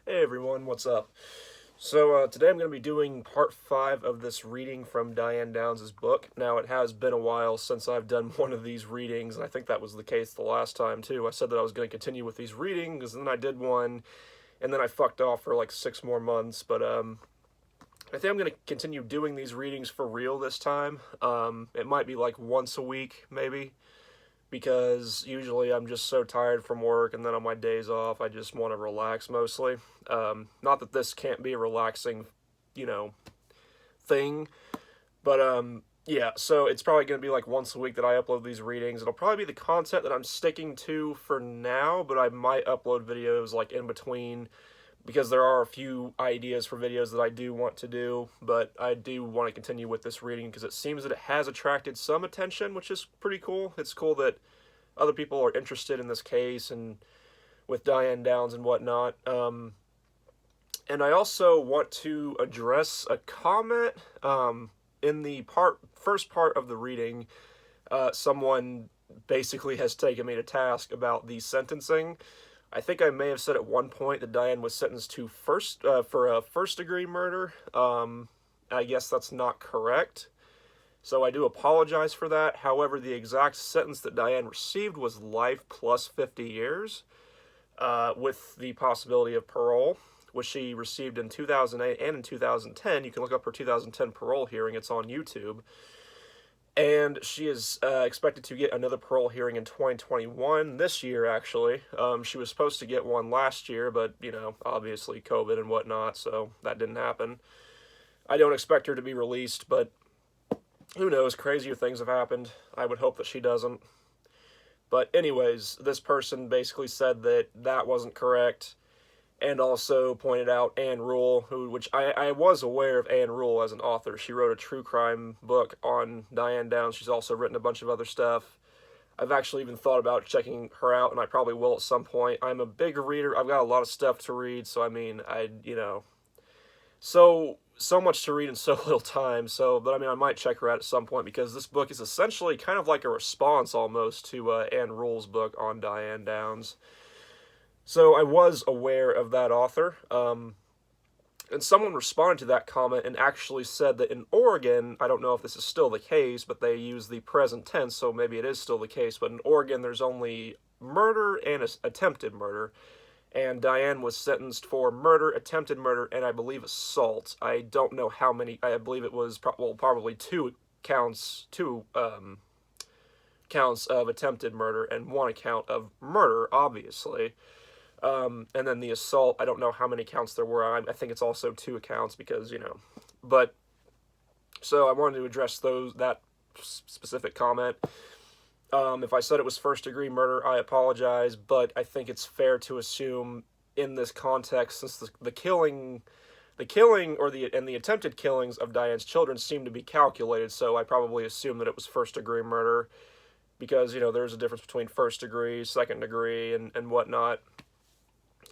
Hey everyone, what's up? So today I'm going to be doing part 5 of this reading from Diane Downs' book. Now, it has been a while since I've done one of these readings, and I think that was the case the last time too. I said that I was going to continue with these readings, and then I did one, and then I fucked off for like 6 more months, but I think I'm going to continue doing these readings for real this time. It might be like once a week, maybe, because usually I'm just so tired from work, and then on my days off I just want to relax mostly. Not that this can't be a relaxing, you know, thing, but yeah, so it's probably going to be like once a week that I upload these readings. It'll probably be the content that I'm sticking to for now, but I might upload videos like in between, because there are a few ideas for videos that I do want to do, but I do want to continue with this reading because it seems that it has attracted some attention, which is pretty cool. It's cool that other people are interested in this case and with Diane Downs and whatnot. And I also want to address a comment in the first part of the reading. Someone basically has taken me to task about the sentencing. I think I may have said at one point that Diane was sentenced to for a first-degree murder. I guess that's not correct, so I do apologize for that. However, the exact sentence that Diane received was life plus 50 years, with the possibility of parole, which she received in 2008 and in 2010. You can look up her 2010 parole hearing. It's on YouTube. And she is expected to get another parole hearing in 2021, this year, actually. She was supposed to get one last year, but, you know, obviously COVID and whatnot, so that didn't happen. I don't expect her to be released, but who knows, crazier things have happened. I would hope that she doesn't. But anyways, this person basically said that that wasn't correct, and also pointed out Anne Rule, which I was aware of Anne Rule as an author. She wrote a true crime book on Diane Downs. She's also written a bunch of other stuff. I've actually even thought about checking her out, and I probably will at some point. I'm a big reader. I've got a lot of stuff to read, so I mean, so much to read in so little time. But I mean, I might check her out at some point, because this book is essentially kind of like a response almost to Anne Rule's book on Diane Downs. So I was aware of that author, and someone responded to that comment and actually said that in Oregon, I don't know if this is still the case, but they use the present tense, so maybe it is still the case, but in Oregon there's only murder and attempted murder, and Diane was sentenced for murder, attempted murder, and I believe assault. I don't know how many. I believe it was probably two counts of attempted murder and one account of murder, obviously. And then the assault, I don't know how many counts there were. I think it's also 2 accounts, because, you know. But, so I wanted to address that specific comment. If I said it was first-degree murder, I apologize, but I think it's fair to assume in this context, since the killing and the attempted killings of Diane's children seem to be calculated, so I probably assume that it was first-degree murder, because, you know, there's a difference between first-degree, second-degree, and whatnot.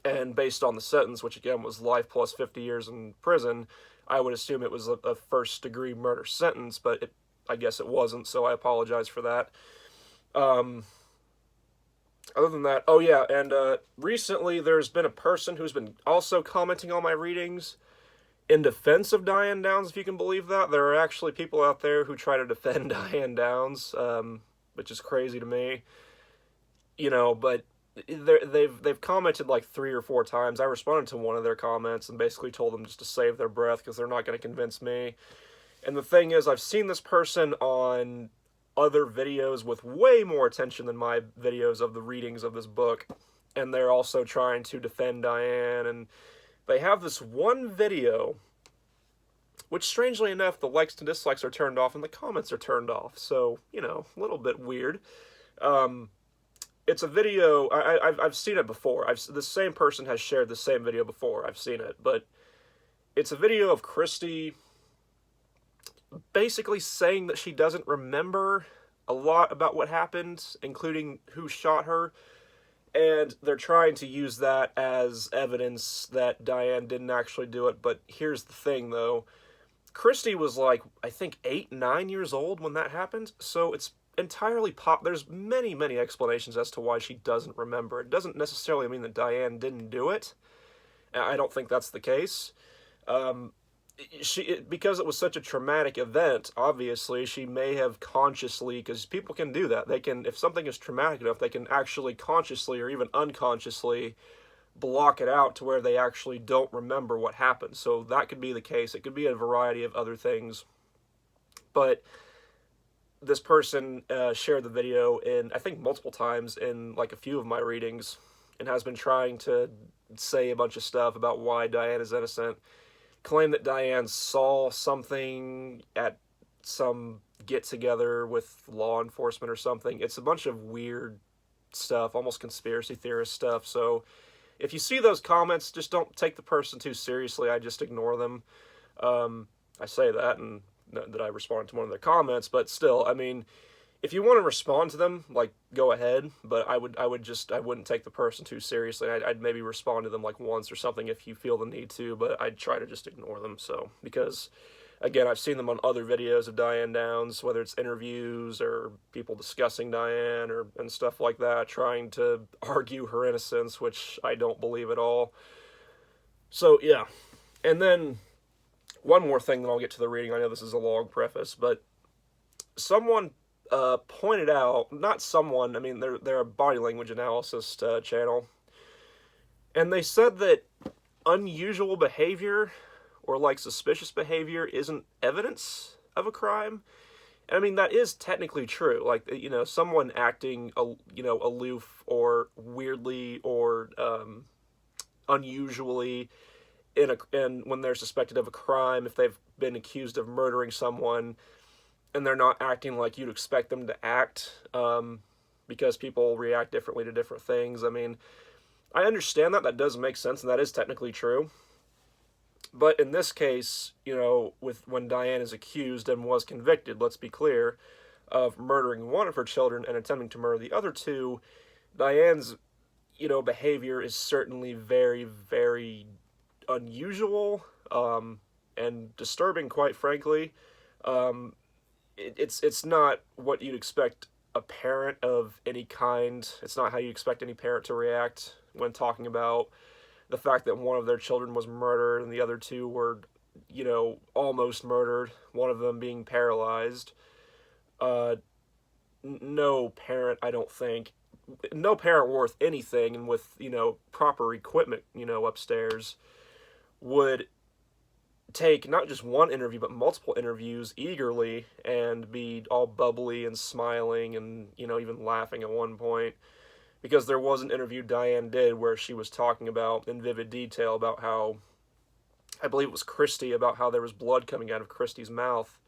And based on the sentence, which again was life plus 50 years in prison, I would assume it was a first-degree murder sentence, but I guess it wasn't, so I apologize for that. Other than that, oh yeah, and recently there's been a person who's been also commenting on my readings in defense of Diane Downs, if you can believe that. There are actually people out there who try to defend Diane Downs, which is crazy to me, you know, but they've commented like 3 or 4 times. I responded to one of their comments and basically told them just to save their breath, because they're not going to convince me. And the thing is, I've seen this person on other videos with way more attention than my videos of the readings of this book, and they're also trying to defend Diane, and they have this one video, which strangely enough, the likes and dislikes are turned off and the comments are turned off, so, you know, a little bit weird. It's a video, I've seen it before. The same person has shared the same video before. I've seen it, but it's a video of Christy basically saying that she doesn't remember a lot about what happened, including who shot her, and they're trying to use that as evidence that Diane didn't actually do it. But here's the thing, though. Christy was like, I think 8, 9 years old when that happened, so it's entirely there's many explanations as to why she doesn't remember. It doesn't necessarily mean that Diane didn't do it. I don't think that's the case. Because it was such a traumatic event, obviously, she may have consciously, because people can do that. They can, if something is traumatic enough, they can actually consciously or even unconsciously block it out to where they actually don't remember what happened. So that could be the case. It could be a variety of other things. But this person shared the video in, I think, multiple times in like a few of my readings, and has been trying to say a bunch of stuff about why Diane is innocent. Claim that Diane saw something at some get-together with law enforcement or something. It's a bunch of weird stuff, almost conspiracy theorist stuff. So if you see those comments, just don't take the person too seriously. I just ignore them. I say that, and that I responded to one of their comments, but still, I mean, if you want to respond to them, like, go ahead, but I wouldn't take the person too seriously. I'd maybe respond to them like once or something if you feel the need to, but I'd try to just ignore them. So, because again, I've seen them on other videos of Diane Downs, whether it's interviews or people discussing Diane and stuff like that, trying to argue her innocence, which I don't believe at all. So, yeah. And then one more thing, then I'll get to the reading. I know this is a long preface, but someone pointed out, not someone, I mean, they're a body language analysis channel, and they said that unusual behavior or like suspicious behavior isn't evidence of a crime. And I mean, that is technically true. Like, you know, someone acting, aloof or weirdly or unusually and when they're suspected of a crime, if they've been accused of murdering someone, and they're not acting like you'd expect them to act, because people react differently to different things. I mean, I understand that. That does make sense, and that is technically true. But in this case, you know, when Diane is accused and was convicted, let's be clear, of murdering one of her children and attempting to murder the other two, Diane's, behavior is certainly very, very unusual, and disturbing, quite frankly. It's not what you'd expect a parent of any kind. It's not how you expect any parent to react when talking about the fact that one of their children was murdered and the other two were, almost murdered, one of them being paralyzed. No parent, I don't think, no parent worth anything and with, proper equipment, upstairs would take not just one interview but multiple interviews eagerly and be all bubbly and smiling and even laughing at one point, because there was an interview Diane did where she was talking about in vivid detail about how, I believe it was Christy, about how there was blood coming out of Christy's mouth,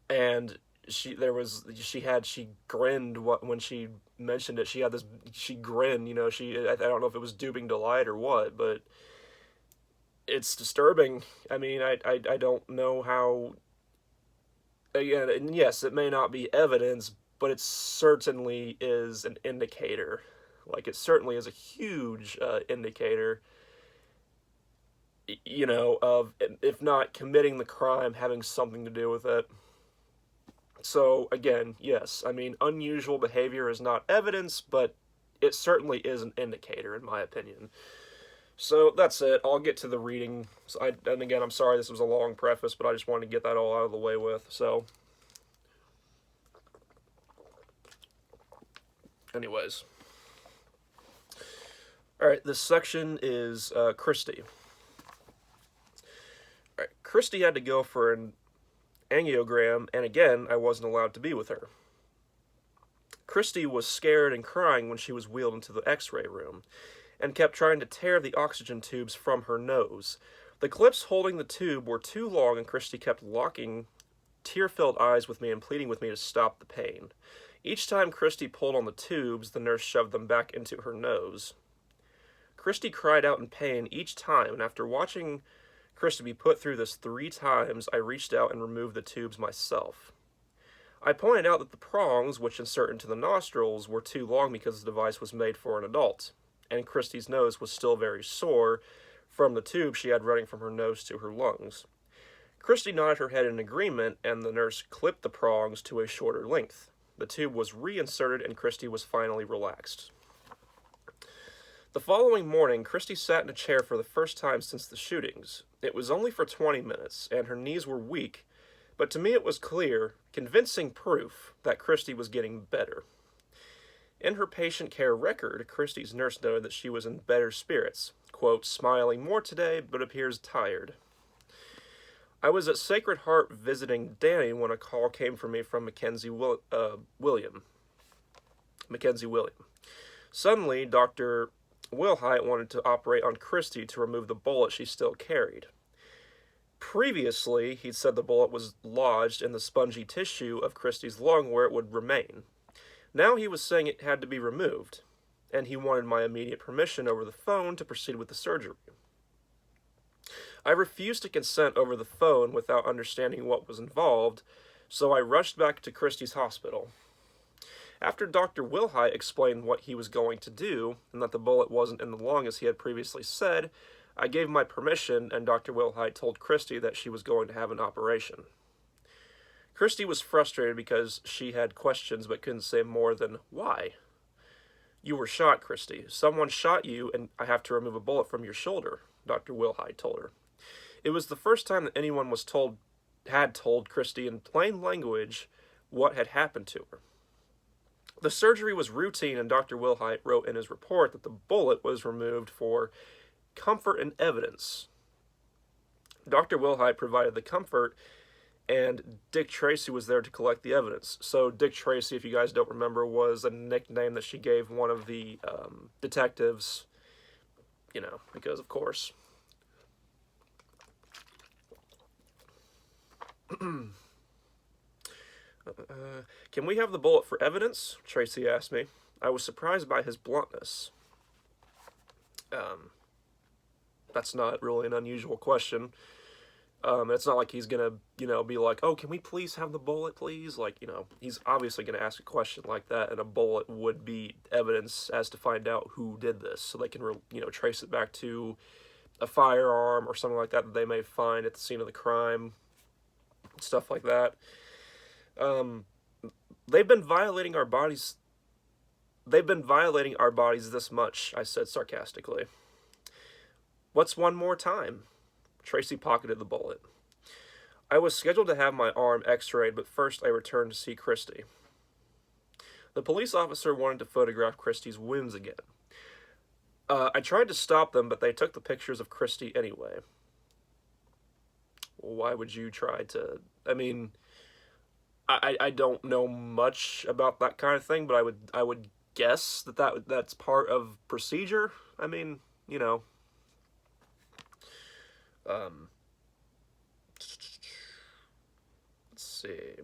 and she grinned when she mentioned it. She grinned, I don't know if it was duping delight or what, but it's disturbing. I mean, I don't know how, again, and yes, it may not be evidence, but it certainly is an indicator. Like, it certainly is a huge indicator, of, if not committing the crime, having something to do with it. So, again, yes, I mean, unusual behavior is not evidence, but it certainly is an indicator, in my opinion. So that's it. I'll get to the reading. And again, I'm sorry this was a long preface, but I just wanted to get that all out of the way with. So, anyways. Alright, this section is Christy. Alright, Christy had to go for an angiogram, and again, I wasn't allowed to be with her. Christy was scared and crying when she was wheeled into the x-ray room, and kept trying to tear the oxygen tubes from her nose. The clips holding the tube were too long, and Christy kept locking tear-filled eyes with me and pleading with me to stop the pain. Each time Christy pulled on the tubes, the nurse shoved them back into her nose. Christy cried out in pain each time, and after watching Christy be put through this 3 times, I reached out and removed the tubes myself. I pointed out that the prongs, which insert into the nostrils, were too long because the device was made for an adult, and Christy's nose was still very sore from the tube she had running from her nose to her lungs. Christy nodded her head in agreement, and the nurse clipped the prongs to a shorter length. The tube was reinserted, and Christy was finally relaxed. The following morning, Christy sat in a chair for the first time since the shootings. It was only for 20 minutes, and her knees were weak, but to me it was clear, convincing proof, that Christy was getting better. In her patient care record, Christy's nurse noted that she was in better spirits, quote, smiling more today, but appears tired. I was at Sacred Heart visiting Danny when a call came for me from Mackenzie William. Suddenly, Dr. Wilhite wanted to operate on Christy to remove the bullet she still carried. Previously, he'd said the bullet was lodged in the spongy tissue of Christy's lung where it would remain. Now he was saying it had to be removed, and he wanted my immediate permission over the phone to proceed with the surgery. I refused to consent over the phone without understanding what was involved, so I rushed back to Christy's hospital. After Dr. Wilhite explained what he was going to do, and that the bullet wasn't in the lung as he had previously said, I gave my permission, and Dr. Wilhite told Christy that she was going to have an operation. Christy was frustrated because she had questions but couldn't say more than, "Why?" "You were shot, Christy. Someone shot you, and I have to remove a bullet from your shoulder," Dr. Wilhite told her. It was the first time that anyone had told Christy in plain language what had happened to her. The surgery was routine, and Dr. Wilhite wrote in his report that the bullet was removed for comfort and evidence. Dr. Wilhite provided the comfort, and Dick Tracy was there to collect the evidence. So Dick Tracy, if you guys don't remember, was a nickname that she gave one of the detectives, because of course. Can we have the bullet for evidence? Tracy asked me. I was surprised by his bluntness. That's not really an unusual question. It's not like he's gonna, be like, "Oh, can we please have the bullet, please?" He's obviously gonna ask a question like that, and a bullet would be evidence as to find out who did this, so they can, trace it back to a firearm or something like that that they may find at the scene of the crime, stuff like that. They've been violating our bodies this much, I said sarcastically. What's one more time? Tracy pocketed the bullet. I was scheduled to have my arm x-rayed, but first I returned to see Christy. The police officer wanted to photograph Christy's wounds again. I tried to stop them, but they took the pictures of Christy anyway. Why would you try to... I don't know much about that kind of thing, but I would guess that's part of procedure. Let's see.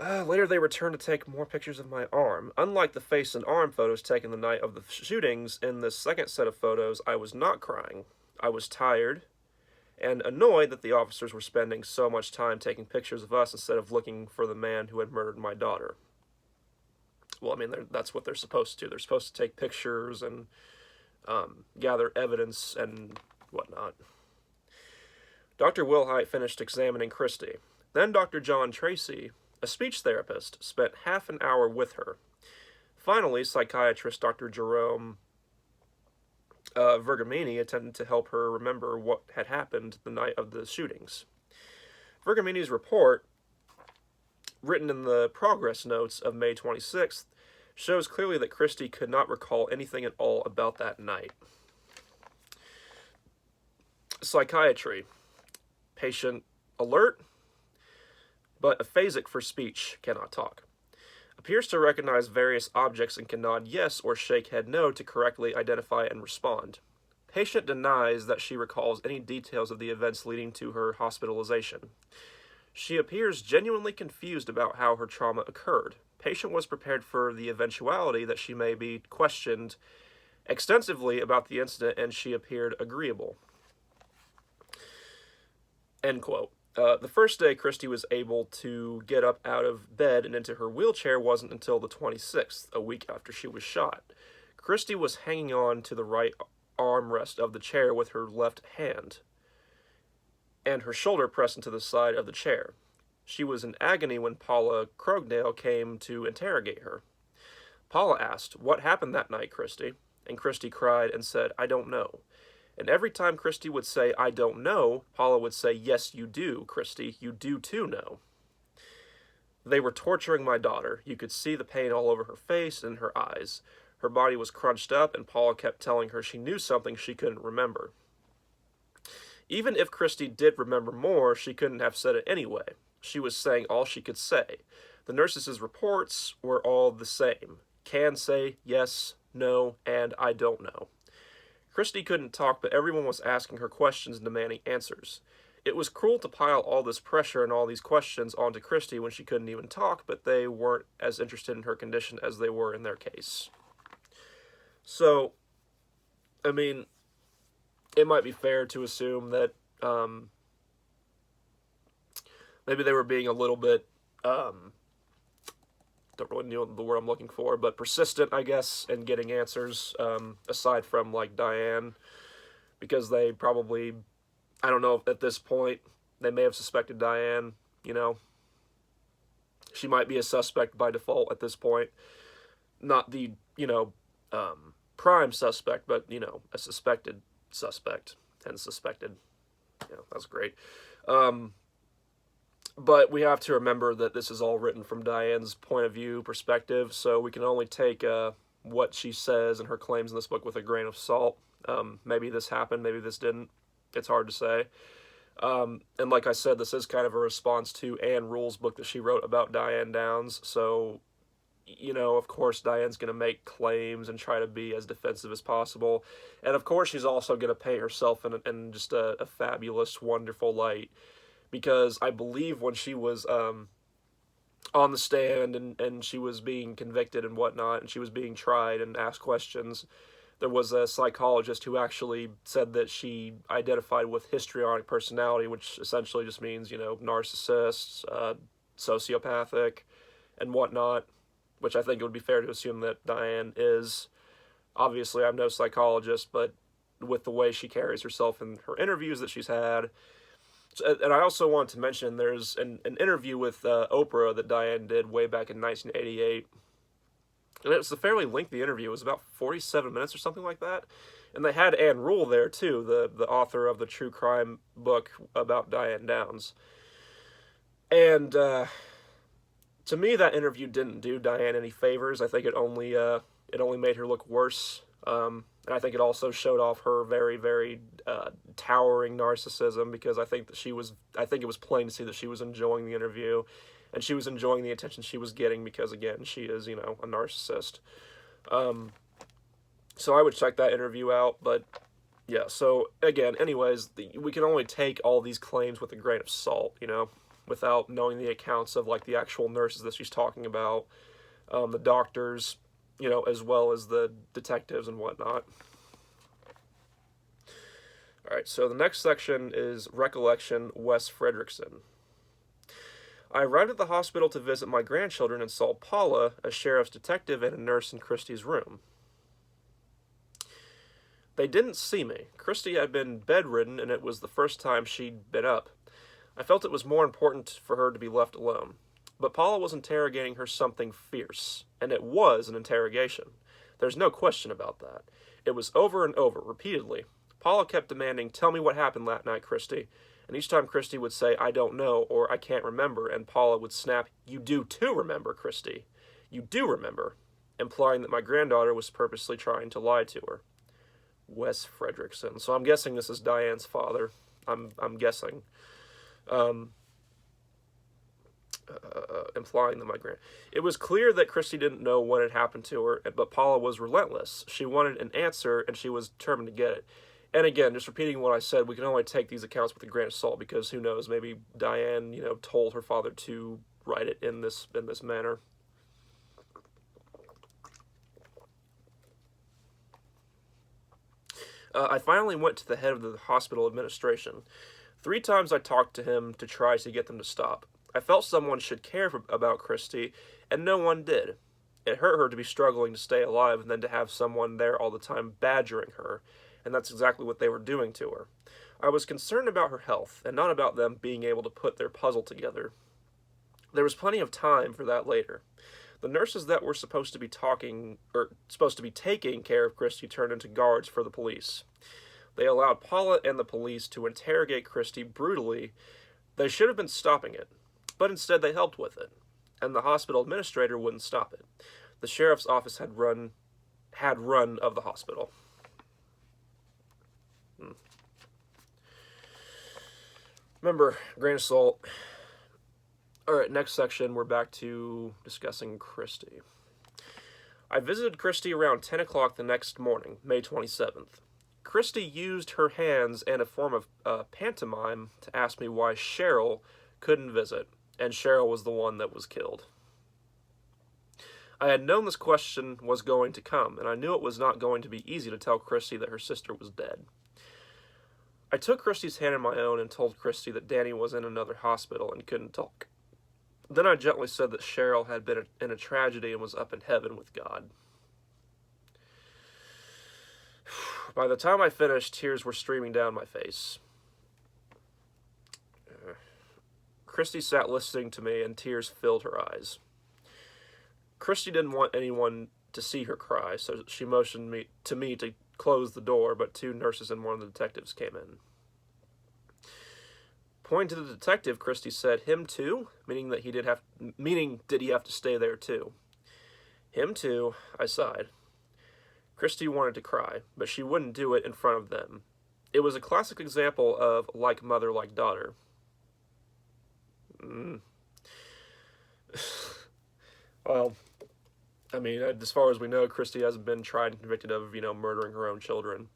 Later they returned to take more pictures of my arm. Unlike the face and arm photos taken the night of the shootings, in this second set of photos, I was not crying. I was tired and annoyed that the officers were spending so much time taking pictures of us instead of looking for the man who had murdered my daughter. Well, that's what they're supposed to do. They're supposed to take pictures and gather evidence and whatnot. Dr. Wilhite finished examining Christy. Then Dr. John Tracy, a speech therapist, spent half an hour with her. Finally, psychiatrist Dr. Jerome Vergamini attempted to help her remember what had happened the night of the shootings. Vergamini's report, written in the progress notes of May 26th, shows clearly that Christy could not recall anything at all about that night. Psychiatry. Patient alert, but aphasic for speech, cannot talk. Appears to recognize various objects and can nod yes or shake head no to correctly identify and respond. Patient denies that she recalls any details of the events leading to her hospitalization. She appears genuinely confused about how her trauma occurred. Patient was prepared for the eventuality that she may be questioned extensively about the incident, and she appeared agreeable. End quote. The first day Christy was able to get up out of bed and into her wheelchair wasn't until the 26th, a week after she was shot. Christy was hanging on to the right armrest of the chair with her left hand, and her shoulder pressed into the side of the chair. She was in agony when Paula Crognale came to interrogate her. Paula asked, "What happened that night, Christy?" And Christy cried and said, "I don't know." And every time Christy would say, "I don't know," Paula would say, "Yes, you do, Christy. You do too know." They were torturing my daughter. You could see the pain all over her face and her eyes. Her body was crunched up, and Paula kept telling her she knew something she couldn't remember. Even if Christy did remember more, she couldn't have said it anyway. She was saying all she could say. The nurses' reports were all the same. Can say, yes, no, and I don't know. Christy couldn't talk, but everyone was asking her questions and demanding answers. It was cruel to pile all this pressure and all these questions onto Christy when she couldn't even talk, but they weren't as interested in her condition as they were in their case. So, I mean, it might be fair to assume that maybe they were being a little bit, don't really know the word I'm looking for, but persistent, I guess, in getting answers, aside from, like, Diane, because they probably, I don't know, at this point, they may have suspected Diane, you know. She might be a suspect by default at this point. Not the, prime suspect, but, a suspected suspect, and suspected, that's great. But we have to remember that this is all written from Diane's point of view, perspective, so we can only take what she says and her claims in this book with a grain of salt. Maybe this happened, maybe this didn't. It's hard to say. And like I said, this is kind of a response to Anne Rule's book that she wrote about Diane Downs, so, of course Diane's going to make claims and try to be as defensive as possible. And of course she's also going to paint herself in just a fabulous, wonderful light. Because I believe when she was on the stand and she was being convicted and whatnot, and she was being tried and asked questions, there was a psychologist who actually said that she identified with histrionic personality, which essentially just means, narcissists, sociopathic, and whatnot, which I think it would be fair to assume that Diane is. Obviously, I'm no psychologist, but with the way she carries herself in her interviews that she's had. And I also want to mention there's an interview with Oprah that Diane did way back in 1988. And it was a fairly lengthy interview. It was about 47 minutes or something like that. And they had Anne Rule there, too, the author of the true crime book about Diane Downs. And to me, that interview didn't do Diane any favors. I think it only made her look worse. And I think it also showed off her very, very towering narcissism, because I think it was plain to see that she was enjoying the interview, and she was enjoying the attention she was getting because, again, she is, a narcissist. So I would check that interview out, but yeah, so again, anyways, we can only take all these claims with a grain of salt, without knowing the accounts of, like, the actual nurses that she's talking about, the doctors, as well as the detectives and whatnot. Alright, so the next section is Recollection, Wes Fredrickson. I arrived at the hospital to visit my grandchildren and saw Paula, a sheriff's detective, and a nurse in Christy's room. They didn't see me. Christy had been bedridden, and it was the first time she'd been up. I felt it was more important for her to be left alone. But Paula was interrogating her something fierce, and it was an interrogation. There's no question about that. It was over and over, repeatedly. Paula kept demanding, "Tell me what happened that night, Christy." And each time Christy would say, "I don't know," or "I can't remember," and Paula would snap, "You do too remember, Christy. You do remember," implying that my granddaughter was purposely trying to lie to her. Wes Fredrickson. So I'm guessing this is Diane's father. I'm guessing. Implying that it was clear that Christy didn't know what had happened to her, but Paula was relentless. She wanted an answer, and she was determined to get it. And again, just repeating what I said, we can only take these accounts with a grain of salt, because who knows, maybe Diane, told her father to write it in this manner. I finally went to the head of the hospital administration. 3 times I talked to him to try to get them to stop. I felt someone should care about Christy, and no one did. It hurt her to be struggling to stay alive and then to have someone there all the time badgering her, and that's exactly what they were doing to her. I was concerned about her health, and not about them being able to put their puzzle together. There was plenty of time for that later. The nurses that were supposed to be taking care of Christy turned into guards for the police. They allowed Paula and the police to interrogate Christy brutally. They should have been stopping it, but instead they helped with it, and the hospital administrator wouldn't stop it. The sheriff's office had run of the hospital. Remember, grain of salt. Alright, next section, we're back to discussing Christy. I visited Christy around 10 o'clock the next morning, May 27th. Christy used her hands and a form of pantomime to ask me why Cheryl couldn't visit, and Cheryl was the one that was killed. I had known this question was going to come, and I knew it was not going to be easy to tell Christy that her sister was dead. I took Christy's hand in my own and told Christy that Danny was in another hospital and couldn't talk. Then I gently said that Cheryl had been in a tragedy and was up in heaven with God. By the time I finished, tears were streaming down my face. Christy sat listening to me, and tears filled her eyes. Christy didn't want anyone to see her cry, so she motioned to me to close the door, but two nurses and one of the detectives came in. Pointing to the detective, Christy said, "Him too?" Meaning did he have to stay there too? "Him too," I sighed. Christy wanted to cry, but she wouldn't do it in front of them. It was a classic example of like mother, like daughter. Well, I mean, as far as we know, Christy hasn't been tried and convicted of, murdering her own children.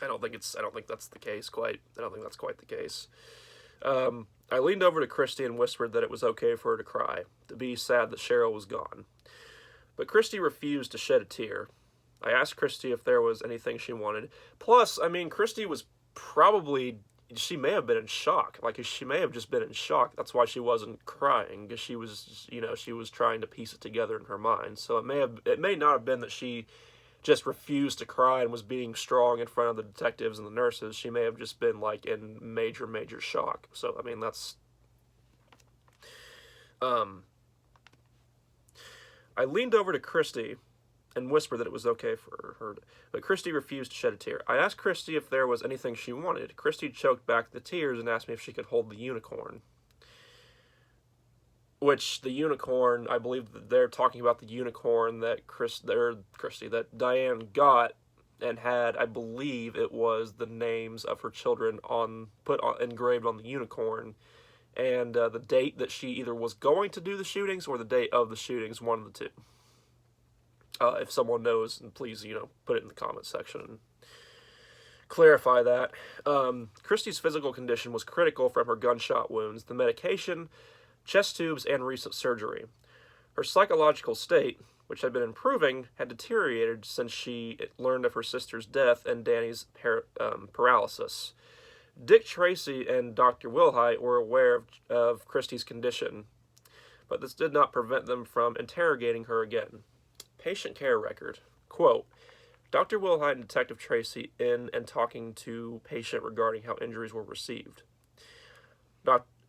I don't think that's the case quite. I don't think that's quite the case. I leaned over to Christy and whispered that it was okay for her to cry, to be sad that Cheryl was gone. But Christy refused to shed a tear. I asked Christy if there was anything she wanted. Plus, I mean, Christy was she may have been in shock. Like, she may have just been in shock. That's why she wasn't crying, because she was trying to piece it together in her mind. So it may not have been that she just refused to cry and was being strong in front of the detectives and the nurses. She may have just been, like, in major, major shock. So, I mean, that's... I leaned over to Christy and whispered that it was okay for her, but Christy refused to shed a tear. I asked Christy if there was anything she wanted. Christy choked back the tears and asked me if she could hold the unicorn. Which, the unicorn, I believe that they're talking about the unicorn that that Diane got and had, I believe it was the names of her children engraved on the unicorn, and the date that she either was going to do the shootings or the date of the shootings, one of the two. If someone knows, please, put it in the comment section and clarify that. Christy's physical condition was critical from her gunshot wounds, the medication, chest tubes, and recent surgery. Her psychological state, which had been improving, had deteriorated since she learned of her sister's death and Danny's paralysis. Dick Tracy and Dr. Wilhite were aware of Christy's condition, but this did not prevent them from interrogating her again. Patient care record. Quote, Dr. Wilhite and Detective Tracy in and talking to patient regarding how injuries were received.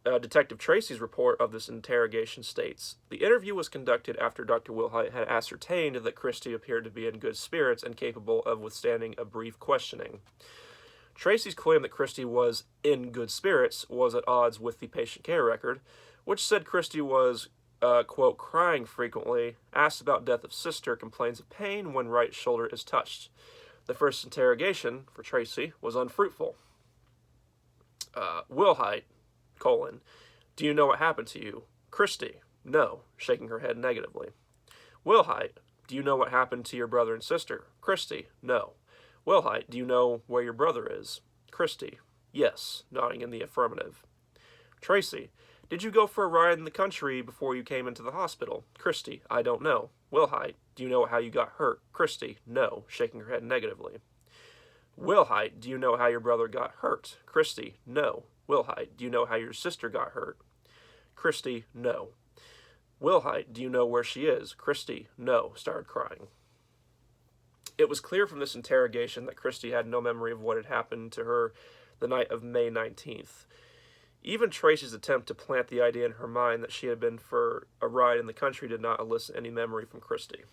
Detective Tracy's report of this interrogation states, the interview was conducted after Dr. Wilhite had ascertained that Christy appeared to be in good spirits and capable of withstanding a brief questioning. Tracy's claim that Christy was in good spirits was at odds with the patient care record, which said Christy was, quote, crying frequently, asked about death of sister, complains of pain when right shoulder is touched. The first interrogation, for Tracy, was unfruitful. Wilhite, colon, do you know what happened to you? Christy, no, shaking her head negatively. Wilhite, do you know what happened to your brother and sister? Christy, no. Wilhite, do you know where your brother is? Christy, yes, nodding in the affirmative. Tracy, did you go for a ride in the country before you came into the hospital? Christy, I don't know. Wilhite, do you know how you got hurt? Christy, no, shaking her head negatively. Wilhite, do you know how your brother got hurt? Christy, no. Wilhite, do you know how your sister got hurt? Christy, no. Wilhite, do you know where she is? Christy, no, started crying. It was clear from this interrogation that Christy had no memory of what had happened to her the night of May 19th. Even Tracy's attempt to plant the idea in her mind that she had been for a ride in the country did not elicit any memory from Christy.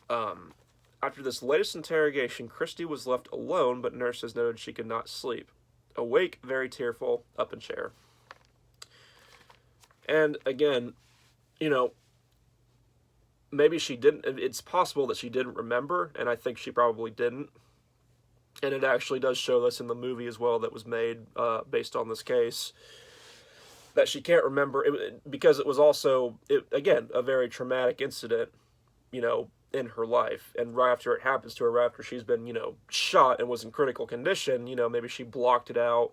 After this latest interrogation, Christy was left alone, but nurses noted she could not sleep. Awake, very tearful, up in chair. And again, maybe she didn't. It's possible that she didn't remember, and I think she probably didn't. And it actually does show this in the movie as well that was made based on this case, that she can't remember because it was also, again, a very traumatic incident, in her life. And right after it happens to her, right after she's been, shot and was in critical condition, maybe she blocked it out,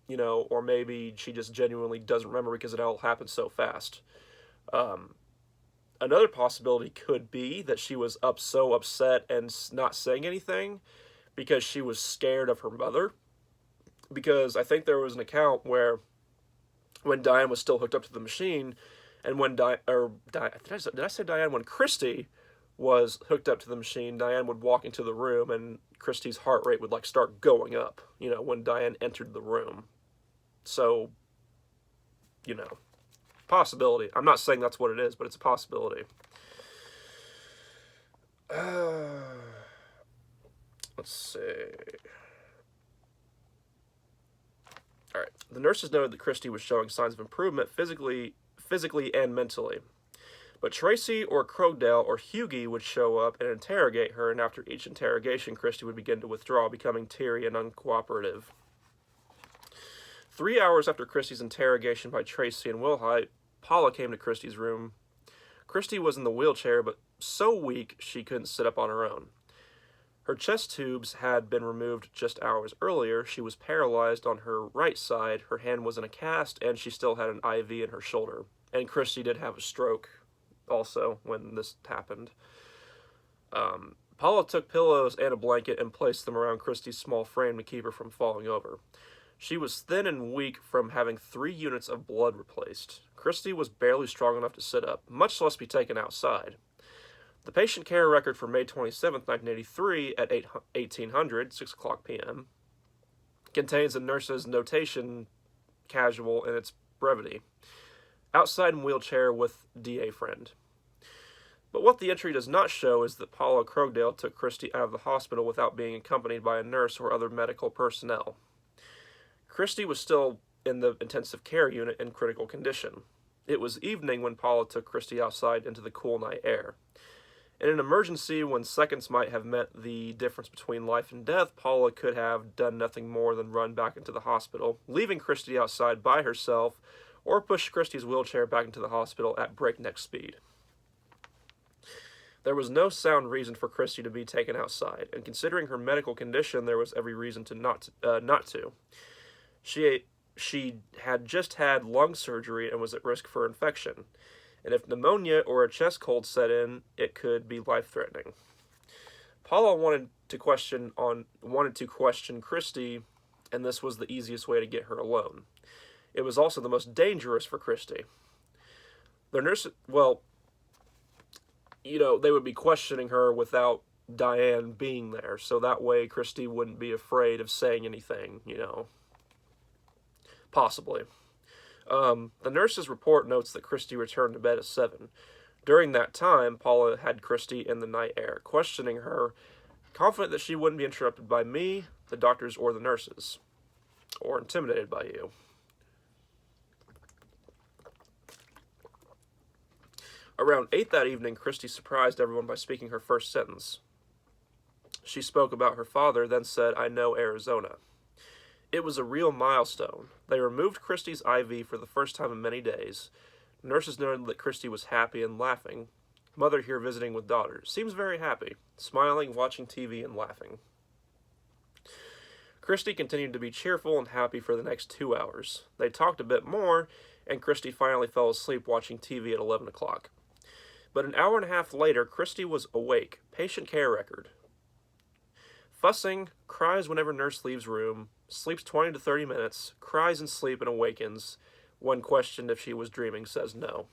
or maybe she just genuinely doesn't remember because it all happened so fast. Another possibility could be that she was so upset and not saying anything because she was scared of her mother. Because I think there was an account where when Diane was still hooked up to the machine, and when did I say Diane? When Christy was hooked up to the machine, Diane would walk into the room and Christy's heart rate would start going up, when Diane entered the room. So, possibility. I'm not saying that's what it is, but it's a possibility. Let's see. Alright. The nurses noted that Christy was showing signs of improvement physically and mentally. But Tracy or Krogdale or Hughie would show up and interrogate her, and after each interrogation, Christy would begin to withdraw, becoming teary and uncooperative. 3 hours after Christy's interrogation by Tracy and Wilhite, Paula came to Christy's room. Christy was in the wheelchair, but so weak she couldn't sit up on her own. Her chest tubes had been removed just hours earlier. She was paralyzed on her right side, her hand was in a cast, and she still had an IV in her shoulder. And Christy did have a stroke also when this happened. Paula took pillows and a blanket and placed them around Christy's small frame to keep her from falling over. She was thin and weak from having 3 units of blood replaced. Christy was barely strong enough to sit up, much less be taken outside. The patient care record for May 27, 1983 at 1800, 6 o'clock p.m. contains a nurse's notation casual in its brevity. Outside in wheelchair with DA friend. But what the entry does not show is that Paula Krogdale took Christy out of the hospital without being accompanied by a nurse or other medical personnel. Christy was still in the intensive care unit in critical condition. It was evening when Paula took Christy outside into the cool night air. In an emergency, when seconds might have meant the difference between life and death, Paula could have done nothing more than run back into the hospital, leaving Christy outside by herself, or push Christy's wheelchair back into the hospital at breakneck speed. There was no sound reason for Christy to be taken outside, and considering her medical condition, there was every reason to not to. She had just had lung surgery and was at risk for infection, and if pneumonia or a chest cold set in, it could be life-threatening. Paula wanted to question Christy, and this was the easiest way to get her alone. It was also the most dangerous for Christy. Their nurse, they would be questioning her without Diane being there, so that way Christy wouldn't be afraid of saying anything, Possibly. The nurse's report notes that Christy returned to bed at 7. During that time, Paula had Christy in the night air, questioning her, confident that she wouldn't be interrupted by me, the doctors, or the nurses, or intimidated by you. Around 8 that evening, Christy surprised everyone by speaking her first sentence. She spoke about her father, then said, "I know Arizona." It was a real milestone. They removed Christy's IV for the first time in many days. Nurses noted that Christy was happy and laughing. Mother here visiting with daughter. Seems very happy. Smiling, watching TV, and laughing. Christy continued to be cheerful and happy for the next 2 hours. They talked a bit more, and Christy finally fell asleep watching TV at 11 o'clock. But an hour and a half later, Christy was awake. Patient care record. Fussing, cries whenever nurse leaves room, sleeps 20 to 30 minutes, cries in sleep and awakens. When questioned if she was dreaming, says no.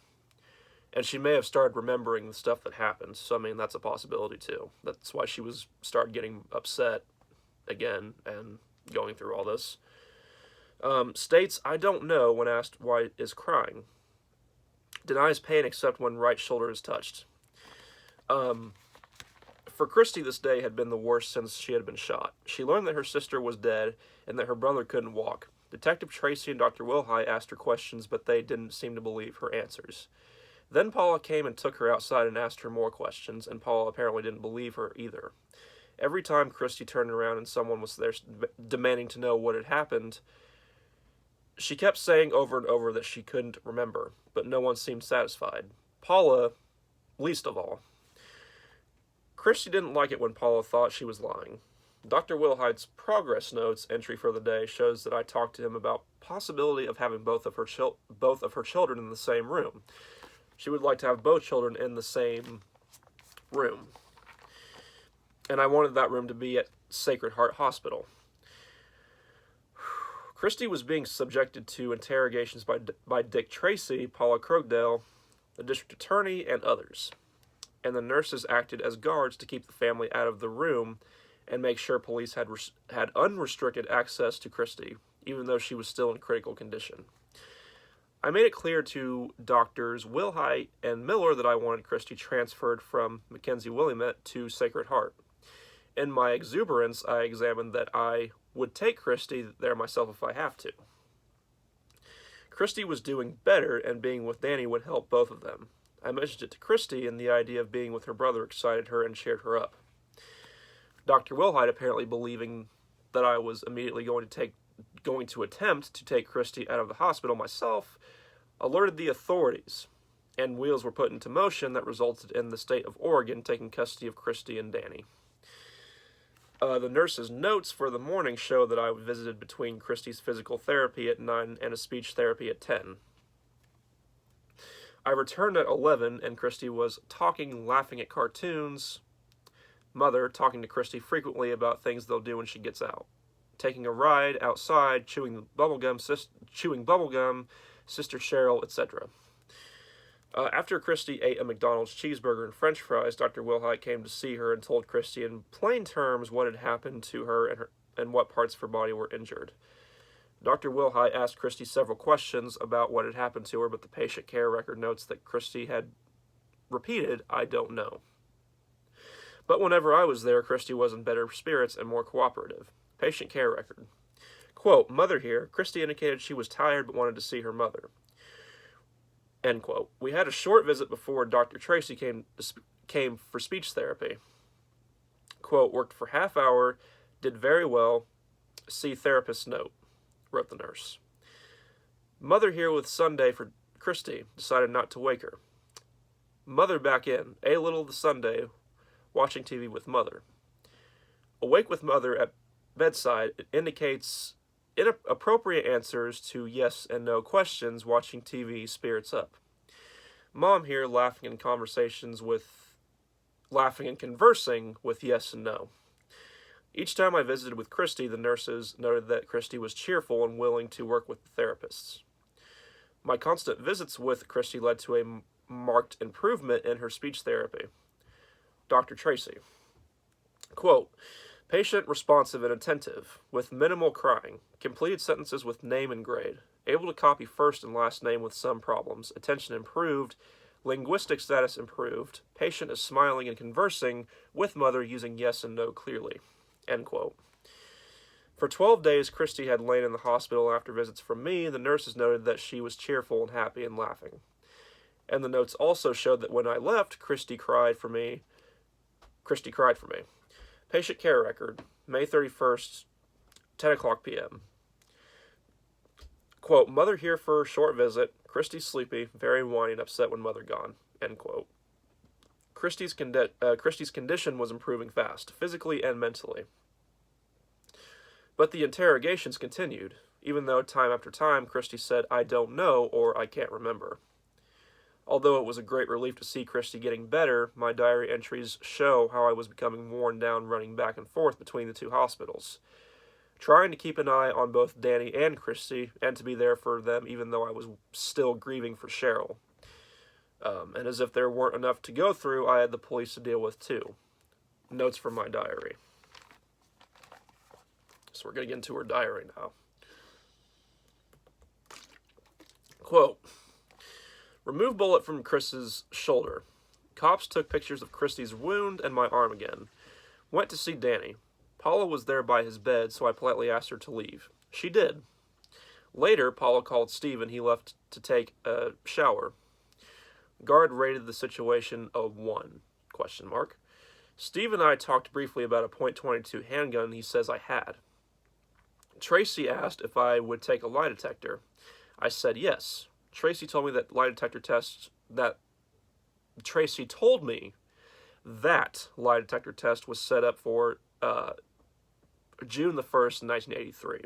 And she may have started remembering the stuff that happened, so that's a possibility too. That's why she started getting upset again and going through all this. States, I don't know when asked why is crying. Denies pain except when right shoulder is touched. For Christy, this day had been the worst since she had been shot. She learned that her sister was dead and that her brother couldn't walk. Detective Tracy and Dr. Wilhite asked her questions, but they didn't seem to believe her answers. Then Paula came and took her outside and asked her more questions, and Paula apparently didn't believe her either. Every time Christy turned around and someone was there demanding to know what had happened, she kept saying over and over that she couldn't remember, but no one seemed satisfied. Paula, least of all. Christy didn't like it when Paula thought she was lying. Dr. Wilhite's progress notes entry for the day shows that I talked to him about possibility of having both of her children in the same room. She would like to have both children in the same room. And I wanted that room to be at Sacred Heart Hospital. Christy was being subjected to interrogations by Dick Tracy, Paula Krogdale, the district attorney, and others. And the nurses acted as guards to keep the family out of the room and make sure police had unrestricted access to Christy, even though she was still in critical condition. I made it clear to doctors Wilhite and Miller that I wanted Christy transferred from Mackenzie Willamette to Sacred Heart. In my exuberance, I examined that I would take Christy there myself if I have to. Christy was doing better, and being with Danny would help both of them. I mentioned it to Christy, and the idea of being with her brother excited her and cheered her up. Dr. Wilhite, apparently believing that I was immediately going to attempt to take Christy out of the hospital myself, alerted the authorities, and wheels were put into motion that resulted in the state of Oregon taking custody of Christy and Danny. The nurse's notes for the morning show that I visited between Christy's physical therapy at 9 and a speech therapy at 10. I returned at 11, and Christy was talking, laughing at cartoons. Mother talking to Christy frequently about things they'll do when she gets out. Taking a ride outside, chewing bubblegum, Sister Cheryl, etc. After Christy ate a McDonald's cheeseburger and french fries, Dr. Wilhite came to see her and told Christy in plain terms what had happened to her and what parts of her body were injured. Dr. Wilhite asked Christy several questions about what had happened to her, but the patient care record notes that Christy had repeated, "I don't know." But whenever I was there, Christy was in better spirits and more cooperative. Patient care record. Quote, "Mother here, Christy indicated she was tired but wanted to see her mother." End quote. We had a short visit before Dr. Tracy came for speech therapy. Quote, "Worked for half hour, did very well, see therapist note," wrote the nurse. "Mother here with Sunday for Christy, decided not to wake her. Mother back in, a little the Sunday, watching TV with mother. Awake with mother at bedside, it indicates inappropriate answers to yes and no questions, watching TV, spirits up. Mom here laughing and conversing with yes and no. Each time I visited with Christy, the nurses noted that Christy was cheerful and willing to work with the therapists. My constant visits with Christy led to a marked improvement in her speech therapy." Dr. Tracy. Quote, "Patient responsive and attentive, with minimal crying, completed sentences with name and grade, able to copy first and last name with some problems, attention improved, linguistic status improved, patient is smiling and conversing with mother using yes and no clearly." End quote. For 12 days, Christy had lain in the hospital after visits from me. The nurses noted that she was cheerful and happy and laughing. And the notes also showed that when I left, Christy cried for me. Patient care record, May 31st, 10 o'clock p.m. Quote, "Mother here for a short visit. Christy sleepy, very whiny and upset when mother gone." End quote. Christy's condition was improving fast, physically and mentally. But the interrogations continued, even though time after time Christy said, "I don't know," or "I can't remember." Although it was a great relief to see Christy getting better, my diary entries show how I was becoming worn down running back and forth between the two hospitals, trying to keep an eye on both Danny and Christy, and to be there for them even though I was still grieving for Cheryl. And as if there weren't enough to go through, I had the police to deal with too. Notes from my diary. So we're going to get into her diary now. Quote, remove bullet from Chris's shoulder. Cops took pictures of Christy's wound and my arm again. Went to see Danny. Paula was there by his bed, so I politely asked her to leave. She did. Later, Paula called Steve and he left to take a shower. Guard rated the situation a 1, ? Steve and I talked briefly about a .22 handgun he says I had. Tracy asked if I would take a lie detector. I said yes. Tracy told me that lie detector test was set up for June the 1st, 1983.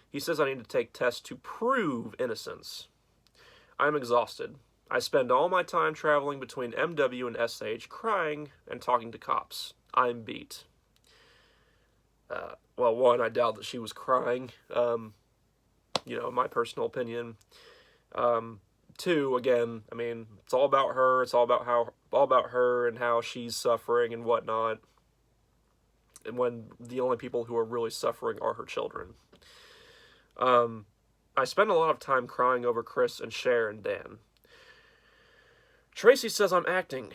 He says I need to take tests to prove innocence. I'm exhausted. I spend all my time traveling between MW and SH, crying and talking to cops. I'm beat. Well, 1, I doubt that she was crying. My personal opinion. 2, again, I mean, it's all about her. It's all about her and how she's suffering and whatnot. And when the only people who are really suffering are her children. I spend a lot of time crying over Chris and Cher and Dan. Tracy says I'm acting.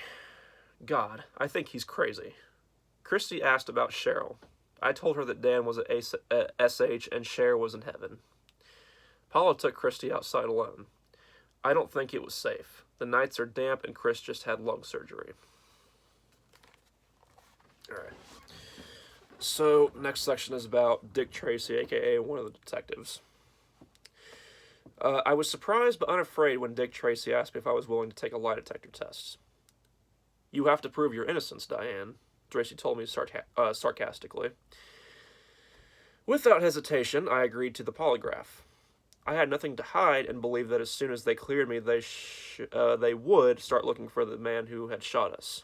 God, I think he's crazy. Christy asked about Cheryl. I told her that Dan was at SH and Cher was in heaven. Paula took Christy outside alone. I don't think it was safe. The nights are damp and Chris just had lung surgery. Alright. So, next section is about Dick Tracy, aka one of the detectives. I was surprised but unafraid when Dick Tracy asked me if I was willing to take a lie detector test. You have to prove your innocence, Diane, Tracy told me sarcastically. Without hesitation, I agreed to the polygraph. I had nothing to hide and believed that as soon as they cleared me, they would start looking for the man who had shot us.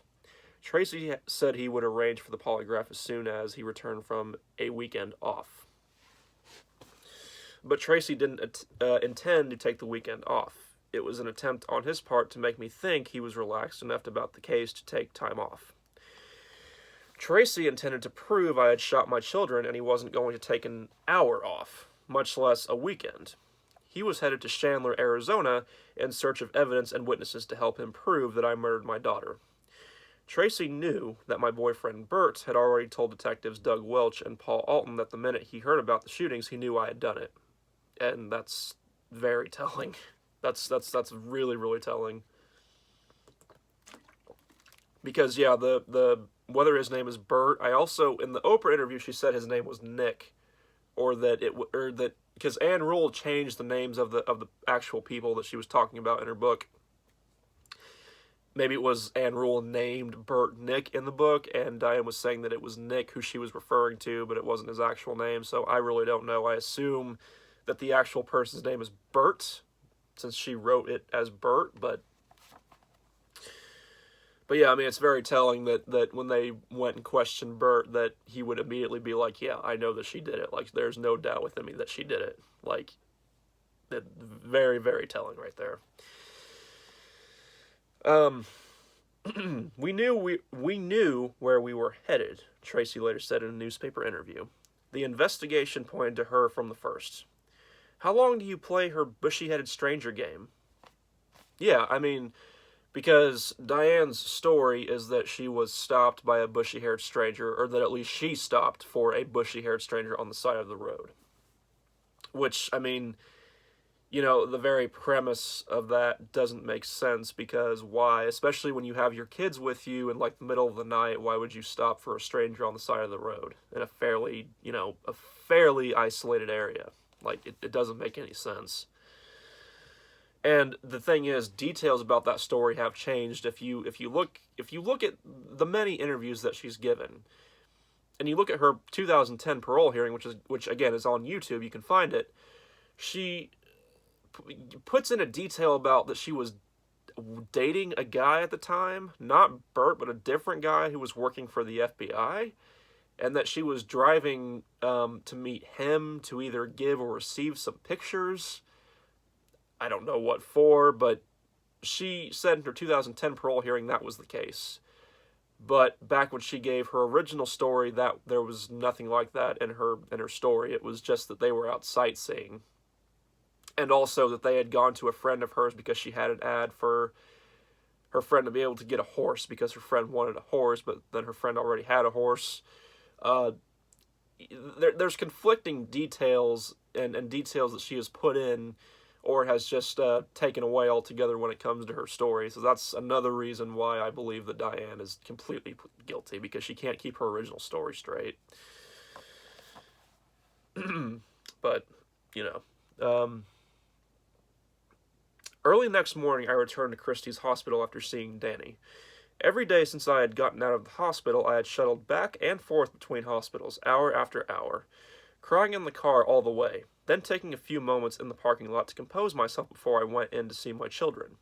Tracy said he would arrange for the polygraph as soon as he returned from a weekend off. But Tracy didn't intend to take the weekend off. It was an attempt on his part to make me think he was relaxed enough about the case to take time off. Tracy intended to prove I had shot my children and he wasn't going to take an hour off, much less a weekend. He was headed to Chandler, Arizona, in search of evidence and witnesses to help him prove that I murdered my daughter. Tracy knew that my boyfriend Bert had already told detectives Doug Welch and Paul Alton that the minute he heard about the shootings, he knew I had done it. And that's very telling. That's really, really telling. Because, yeah, the whether his name is Bert, I also, in the Oprah interview, she said his name was Nick. Because Anne Rule changed the names of the actual people that she was talking about in her book. Maybe it was Anne Rule named Bert Nick in the book, and Diane was saying that it was Nick who she was referring to, but it wasn't his actual name, so I really don't know. I assume that the actual person's name is Bert, since she wrote it as Bert, but yeah, I mean, it's very telling that when they went and questioned Bert, that he would immediately be like, yeah, I know that she did it. Like, there's no doubt within me that she did it. Like, very, very telling right there. We knew where we were headed, Tracy later said in a newspaper interview. The investigation pointed to her from the first. How long do you play her bushy-headed stranger game? Yeah, I mean, because Diane's story is that she was stopped by a bushy-haired stranger, or that at least she stopped for a bushy-haired stranger on the side of the road. Which, I mean, you know, the very premise of that doesn't make sense, because why? Especially when you have your kids with you in, like, the middle of the night, why would you stop for a stranger on the side of the road in a fairly isolated area? Like, it doesn't make any sense. And the thing is, details about that story have changed. If you look at the many interviews that she's given, and you look at her 2010 parole hearing, which again is on YouTube, you can find it. She puts in a detail about that she was dating a guy at the time, not Bert, but a different guy who was working for the FBI, and that she was driving to meet him to either give or receive some pictures. I don't know what for, but she said in her 2010 parole hearing that was the case. But back when she gave her original story, that there was nothing like that in her story. It was just that they were out sightseeing. and also that they had gone to a friend of hers because she had an ad for her friend to be able to get a horse because her friend wanted a horse, but then her friend already had a horse. Uh, there's conflicting details and details that she has put in or has just taken away altogether when it comes to her story. So that's another reason why I believe that Diane is completely guilty, because she can't keep her original story straight. But, you know. Early next morning, I returned to Christy's hospital after seeing Danny. Every day since I had gotten out of the hospital, I had shuttled back and forth between hospitals, hour after hour, crying in the car all the way, then taking a few moments in the parking lot to compose myself before I went in to see my children.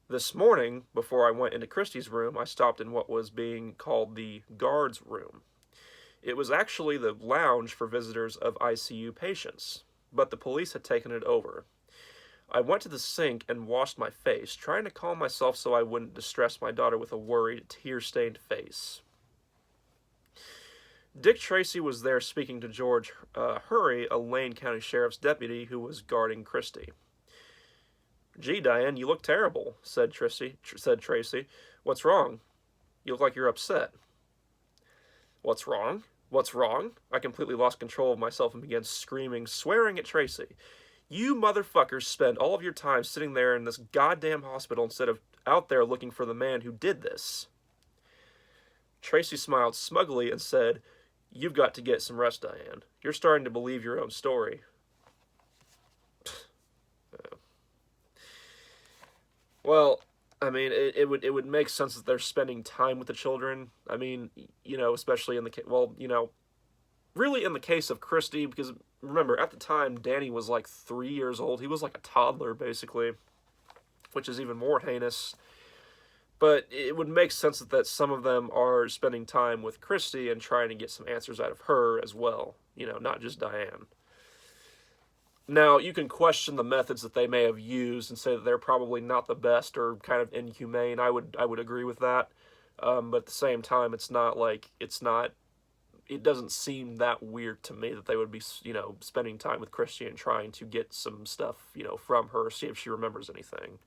This morning, before I went into Christy's room, I stopped in what was being called the guard's room. It was actually the lounge for visitors of ICU patients, but the police had taken it over. I went to the sink and washed my face, trying to calm myself so I wouldn't distress my daughter with a worried, tear-stained face. Dick Tracy was there speaking to George Hurry, a Lane County Sheriff's deputy who was guarding Christy. "Gee, Diane, you look terrible," said Tracy. "What's wrong? You look like you're upset." "What's wrong? What's wrong?" I completely lost control of myself and began screaming, swearing at Tracy. "You motherfuckers spend all of your time sitting there in this goddamn hospital instead of out there looking for the man who did this." Tracy smiled smugly and said, "You've got to get some rest, Diane. You're starting to believe your own story." Well, I mean, it would make sense that they're spending time with the children. I mean, especially in the really in the case of Christy, because remember, at the time, Danny was like 3 years old. He was like a toddler, basically, which is even more heinous. But it would make sense that some of them are spending time with Christy and trying to get some answers out of her as well. Not just Diane. Now, you can question the methods that they may have used and say that they're probably not the best or kind of inhumane. I would agree with that. But at the same time, it doesn't seem that weird to me that they would be, spending time with Christy and trying to get some stuff, from her, see if she remembers anything.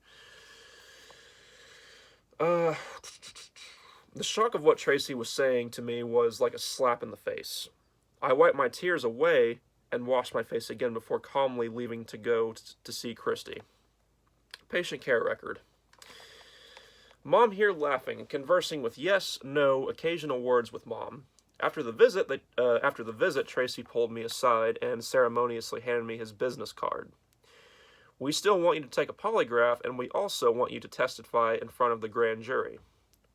The shock of what Tracy was saying to me was like a slap in the face. I wiped my tears away and washed my face again before calmly leaving to go to see Christy. Patient care record. Mom here laughing and conversing with yes, no, occasional words with Mom. After the visit, Tracy pulled me aside and ceremoniously handed me his business card. "We still want you to take a polygraph, and we also want you to testify in front of the grand jury."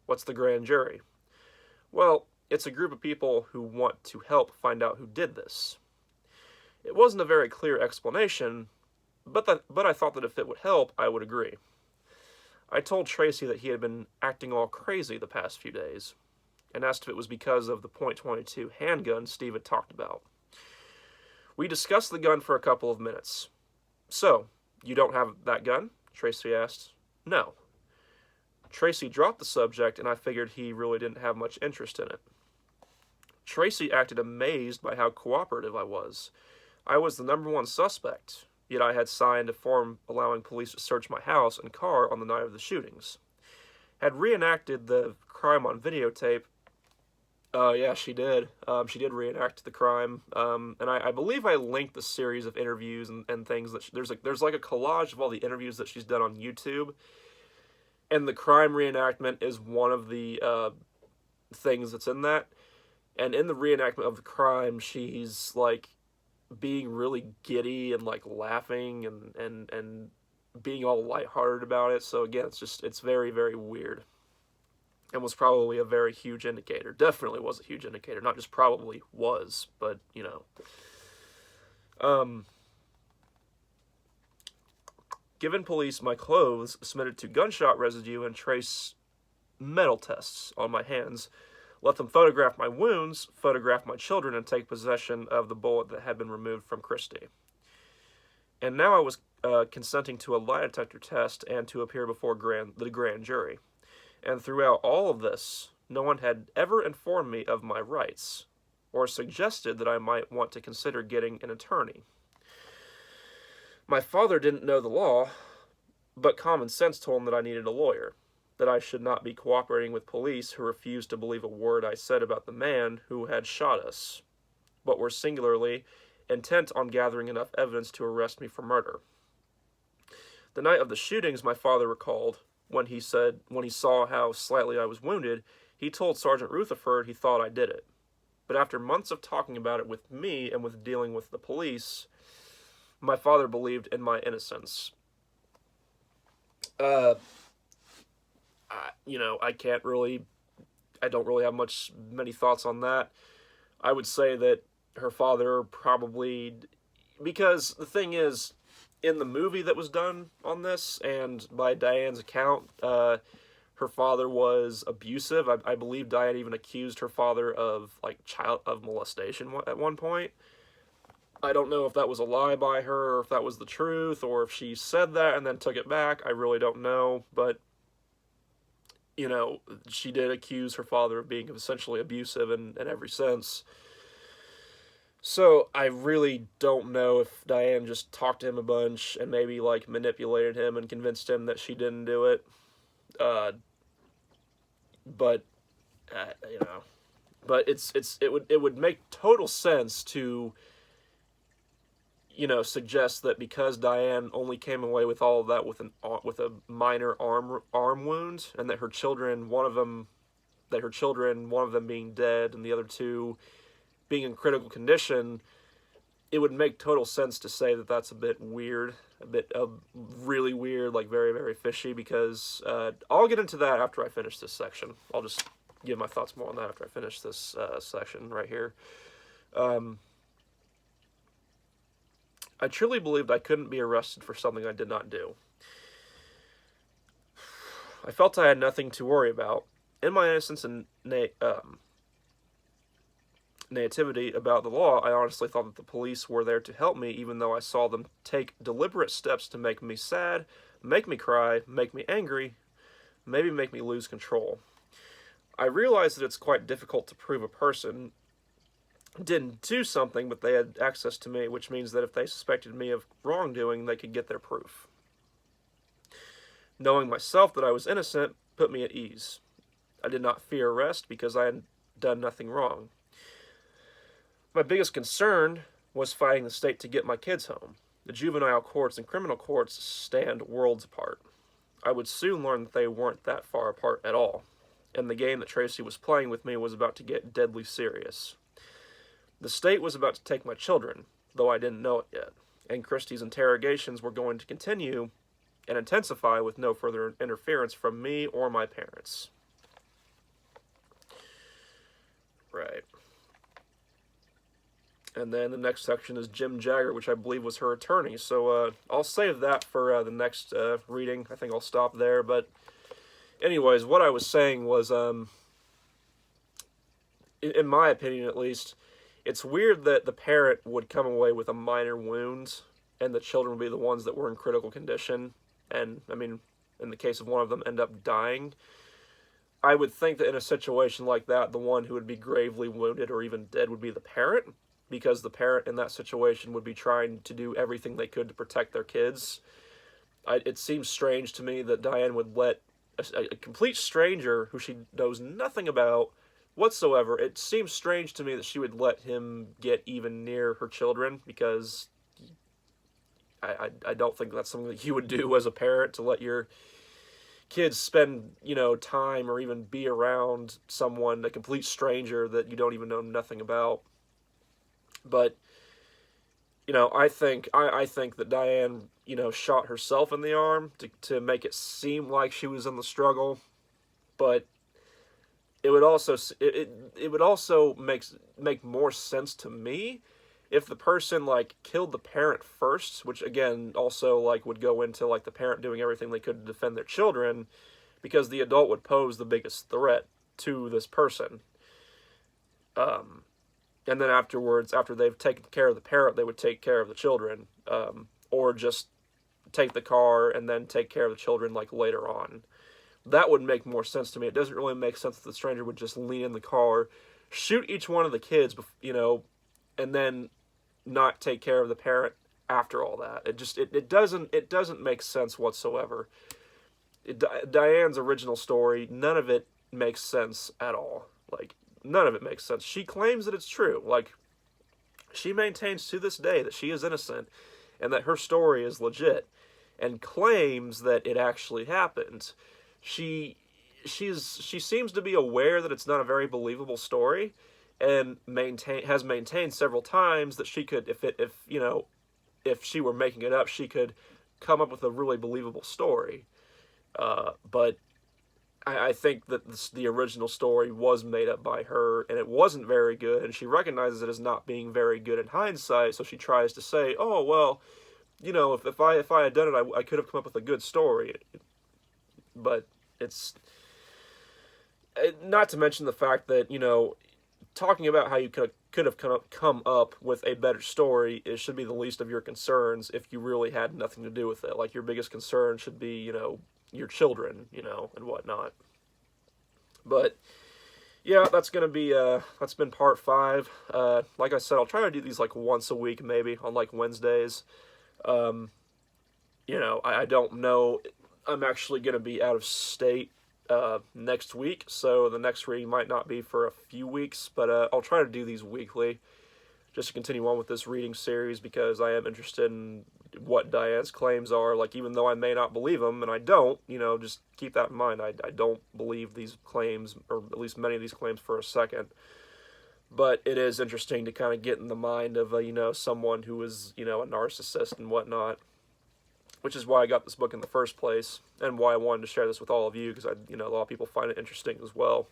"What's the grand jury?" "Well, it's a group of people who want to help find out who did this." It wasn't a very clear explanation, but I thought that if it would help, I would agree. I told Tracy that he had been acting all crazy the past few days, and asked if it was because of the .22 handgun Steve had talked about. We discussed the gun for a couple of minutes. "So, you don't have that gun?" Tracy asked. "No." Tracy dropped the subject, and I figured he really didn't have much interest in it. Tracy acted amazed by how cooperative I was. I was the #1 suspect, yet I had signed a form allowing police to search my house and car on the night of the shootings. Had reenacted the crime on videotape. Yeah, she did. She did reenact the crime. And I believe I linked the series of interviews and things that there's like a collage of all the interviews that she's done on YouTube. And the crime reenactment is one of the things that's in that. And in the reenactment of the crime, she's like being really giddy and like laughing and being all lighthearted about it. So again, it's very, very weird. And was probably a very huge indicator. Definitely was a huge indicator. Not just probably was, but, Given police my clothes, submitted to gunshot residue and trace metal tests on my hands. Let them photograph my wounds, photograph my children, and take possession of the bullet that had been removed from Christy. And now I was consenting to a lie detector test and to appear before the grand jury. And throughout all of this, no one had ever informed me of my rights, or suggested that I might want to consider getting an attorney. My father didn't know the law, but common sense told him that I needed a lawyer, that I should not be cooperating with police who refused to believe a word I said about the man who had shot us, but were singularly intent on gathering enough evidence to arrest me for murder. The night of the shootings, my father recalled, when he saw how slightly I was wounded, he told Sergeant Rutherford he thought I did it. But after months of talking about it with me and with dealing with the police, my father believed in my innocence. I don't really have many thoughts on that. I would say that her father probably, because the thing is, in the movie that was done on this, and by Diane's account, her father was abusive. I believe Diane even accused her father of child molestation at one point. I don't know if that was a lie by her, or if that was the truth, or if she said that and then took it back. I really don't know, but she did accuse her father of being essentially abusive in every sense. So I really don't know if Diane just talked to him a bunch and maybe manipulated him and convinced him that she didn't do it. But it would make total sense to suggest that because Diane only came away with all of that with a minor arm wound, and that her children, one of them being dead and the other two being in critical condition, it would make total sense to say that that's a bit weird, really weird, very, very fishy, because I'll get into that after I finish this section. I'll just give my thoughts more on that after I finish this section right here. I truly believed I couldn't be arrested for something I did not do. I felt I had nothing to worry about. In my innocence and naivety about the law, I honestly thought that the police were there to help me, even though I saw them take deliberate steps to make me sad, make me cry, make me angry, maybe make me lose control. I realized that it's quite difficult to prove a person didn't do something, but they had access to me, which means that if they suspected me of wrongdoing, they could get their proof. Knowing myself that I was innocent put me at ease. I did not fear arrest because I had done nothing wrong. My biggest concern was fighting the state to get my kids home. The juvenile courts and criminal courts stand worlds apart. I would soon learn that they weren't that far apart at all, and the game that Tracy was playing with me was about to get deadly serious. The state was about to take my children, though I didn't know it yet, and Christy's interrogations were going to continue and intensify with no further interference from me or my parents. Right. And then the next section is Jim Jagger, which I believe was her attorney. So I'll save that for the next reading. I think I'll stop there. But anyways, what I was saying was, in my opinion at least, it's weird that the parent would come away with a minor wound and the children would be the ones that were in critical condition. And, I mean, in the case of one of them, end up dying. I would think that in a situation like that, the one who would be gravely wounded or even dead would be the parent, because the parent in that situation would be trying to do everything they could to protect their kids. It seems strange to me that Diane would let a complete stranger who she knows nothing about whatsoever, it seems strange to me that she would let him get even near her children, because I don't think that's something that you would do as a parent, to let your kids spend, time or even be around someone, a complete stranger that you don't even know nothing about. But, I think that Diane, shot herself in the arm to make it seem like she was in the struggle. But it would also make more sense to me if the person killed the parent first, which again also would go into the parent doing everything they could to defend their children, because the adult would pose the biggest threat to this person. And then afterwards, after they've taken care of the parent, they would take care of the children, or just take the car and then take care of the children later on. That would make more sense to me. It doesn't really make sense that the stranger would just lean in the car, shoot each one of the kids, and then not take care of the parent after all that. It doesn't make sense whatsoever. Diane's original story, none of it makes sense at all. Like, none of it makes sense. She claims that it's true. Like, she maintains to this day that she is innocent and that her story is legit, and claims that it actually happened. She seems to be aware that it's not a very believable story, and has maintained several times that she could, if she were making it up, she could come up with a really believable story. But I think that the original story was made up by her, and it wasn't very good, and she recognizes it as not being very good in hindsight, so she tries to say, oh, well, if I had done it, I could have come up with a good story. But it's... Not to mention the fact that, talking about how you could have come up with a better story, it should be the least of your concerns if you really had nothing to do with it. Like, your biggest concern should be, your children, and whatnot. But yeah, that's gonna be that's been part 5. Like I said, I'll try to do these like once a week, maybe on like Wednesdays. I don't know. I'm actually gonna be out of state next week, so the next reading might not be for a few weeks, but I'll try to do these weekly just to continue on with this reading series, because I am interested in what Diane's claims are. Like, even though I may not believe them, and I don't, just keep that in mind. I don't believe these claims, or at least many of these claims, for a second. But it is interesting to kind of get in the mind of, someone who is, a narcissist and whatnot, which is why I got this book in the first place, and why I wanted to share this with all of you, because a lot of people find it interesting as well.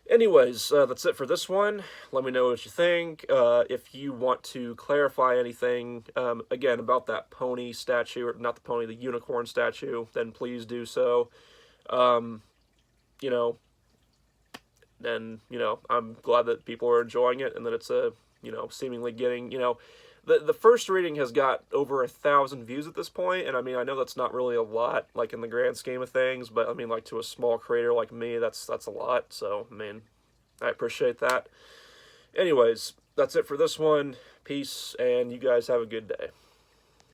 Anyways, that's it for this one. Let me know what you think. If you want to clarify anything, again, about that pony statue, or not the pony, the unicorn statue, then please do so. Then, I'm glad that people are enjoying it, and that it's, seemingly getting, the first reading has got over 1,000 views at this point, and I know that's not really a lot, like, in the grand scheme of things, but like, to a small creator like me, that's a lot. So I appreciate that. Anyways, that's it for this one. Peace, and you guys have a good day.